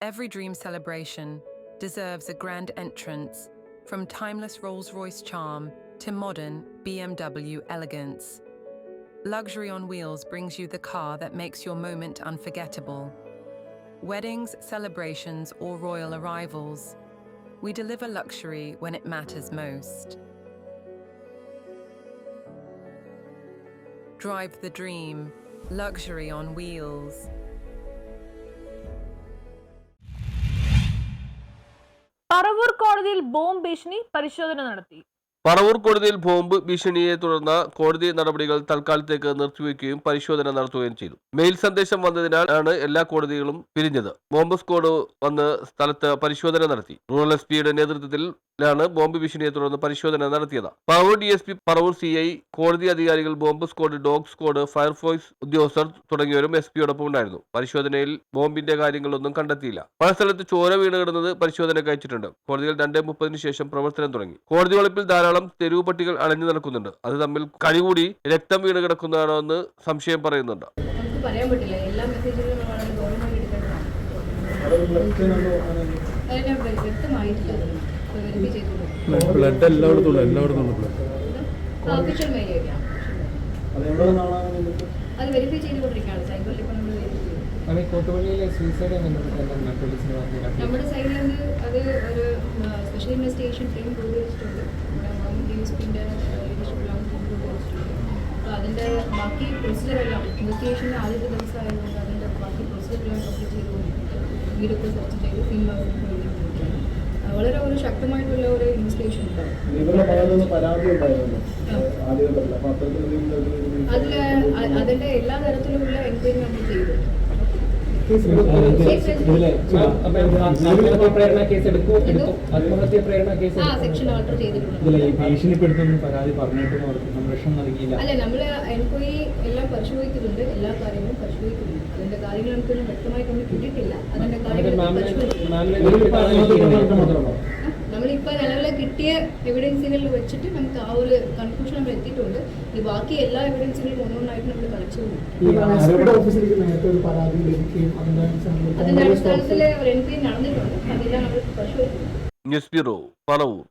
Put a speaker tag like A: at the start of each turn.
A: Every dream celebration deserves a grand entrance, from timeless Rolls-Royce charm to modern BMW elegance. Luxury on Wheels brings you the car that makes your moment unforgettable. Weddings, celebrations, or royal arrivals, we deliver luxury when it matters most. Drive the dream, luxury on wheels.
B: Paravur കോടതിയിൽ bomb ഭീഷണി പരിശോധന നടത്തി.
C: പറവൂർ കോടതിയിൽ bomb ഭീഷണിയെ തുടർന്ന് കോടതി നടപടികൾ തൽക്കാലത്തേക്ക് നിർത്തിവെക്കുകയും പരിശോധന നടത്തുകയും ചെയ്തു. മെയിൽ സന്ദേശം വന്നതിനാൽ ആണ് എല്ലാ കോടതികളും പിരിഞ്ഞത്. ബോംബ് സ്ക്വാഡ് വന്ന് സ്ഥലത്ത് പരിശോധന നടത്തി. റൂറൽ എസ്.പിയുടെ നേതൃത്വത്തിലാണ് ബോംബ് ഭീഷണിയെ തുടർന്ന് പരിശോധന നടത്തിയത്. പറവൂർ DSP, പറവൂർ CI, കോടതി അധികാരികൾ, bomb squad, dog squad, fire force ഉദ്യോഗസ്ഥർ തുടങ്ങിയവരും SP-യോടൊപ്പം ഉണ്ടായിരുന്നു. പരിശോധനയിൽ ബോംബിന്റെ കാര്യങ്ങളൊന്നും കണ്ടെത്തിയില്ല. പല സ്ഥലത്ത് ചോര വീണ് കിടന്നത് പരിശോധനയ്ക്ക് അയച്ചിട്ടുണ്ട്. കോടതികൾ 2:30 ശേഷം പ്രവർത്തനം തുടങ്ങി. കോടതി വളപ്പിൽ ധാരാളം തെരുവ് പട്ടികൾ അണഞ്ഞു നടക്കുന്നുണ്ട്. അത് തമ്മിൽ കടികൂടി രക്തം വീണ് കിടക്കുന്നതാണോ എന്ന് സംശയം പറയുന്നുണ്ട്.
D: നമുക്ക് പറയാൻ പറ്റില്ല. എല്ലാ മെസ്സേജുകളും ഗവൺമെന്റ് എടുക്കേണ്ടതാണ്. വ്യക്തമായിട്ടില്ല. വെരിഫൈ ചെയ്തിട്ടുണ്ട്.
E: ബ്ലഡ് എല്ലായിടത്തും
D: ഒഫീഷ്യൽ മെയിലാണ്. അത് വെരിഫൈ ചെയ്തുകൊണ്ടിരിക്കുകയാണ്. സൈബറിൽ ഇപ്പോൾ നമ്മൾ വെരിഫൈ ചെയ്യും. നമ്മുടെ സൈഡിൽ നിന്ന് അത് ഒരു സ്പെഷ്യൽ ഇൻവെസ്റ്റിഗേഷൻ ടീം കൊണ്ടുവച്ചിട്ടുണ്ട്. DSPന്റെ ലീഡർഷിപ്പിലാണ് കൊണ്ടുവച്ചിട്ടുണ്ട്. അപ്പോൾ അതിൻ്റെ ബാക്കി പ്രൊസീജിയറെല്ലാം ഇൻവെസ്റ്റിഗേഷൻ്റെ ആദ്യത്തെ ദിവസമായതുകൊണ്ട് അതിൻ്റെ ബാക്കി പ്രൊസീജിയറെല്ലാം കംപ്ലീറ്റ് ചെയ്തുകൊണ്ടിരിക്കുകയാണ്. വീടൊക്കെ സെർച്ച് ചെയ്ത് ഫീൽഡ് വളരെ ഒരു ശക്തമായിട്ടുള്ള ഒരു ഇൻവെസ്റ്റിഗേഷൻ ഉണ്ടാവും. അതിൻ്റെ എല്ലാ തരത്തിലുമുള്ള എൻക്വയറി നമ്മൾ ചെയ്തു. സെക്ഷൻ ആൾട്ടർ ചെയ്തിട്ടുണ്ട്. അല്ല, നമ്മൾ എൻക്വയറി എല്ലാം പരിശോധിക്കുന്നുണ്ട്. എല്ലാ കാര്യങ്ങളും പരിശോധിക്കുന്നുണ്ട്. അതിന്റെ കാര്യങ്ങൾ നമുക്കൊന്നും വ്യക്തമായിട്ടൊന്നും കിട്ടിയിട്ടില്ല. അതിന്റെ കാര്യങ്ങൾ നമ്മളിപ്പോൾ നിലവിലെ കിട്ടിയ എവിഡൻസുകളിൽ വെച്ചിട്ട് നമുക്ക് ആ ഒരു കൺക്ലൂഷൻ നമ്മൾ എത്തിയിട്ടുണ്ട്. ഈ ബാക്കി എല്ലാ എവിഡൻസുകളും ഒന്നൊന്നായിട്ട് നമ്മൾ കളക്ട് ചെയ്യുന്നു. അതിന്റെ അടിസ്ഥാനത്തിൽ ഒരു എൻക്വയറി നടന്നിട്ടുണ്ട്. അതെല്ലാം നമ്മൾ പരിശോധിക്കുന്നു.
C: News bureau, Paravur.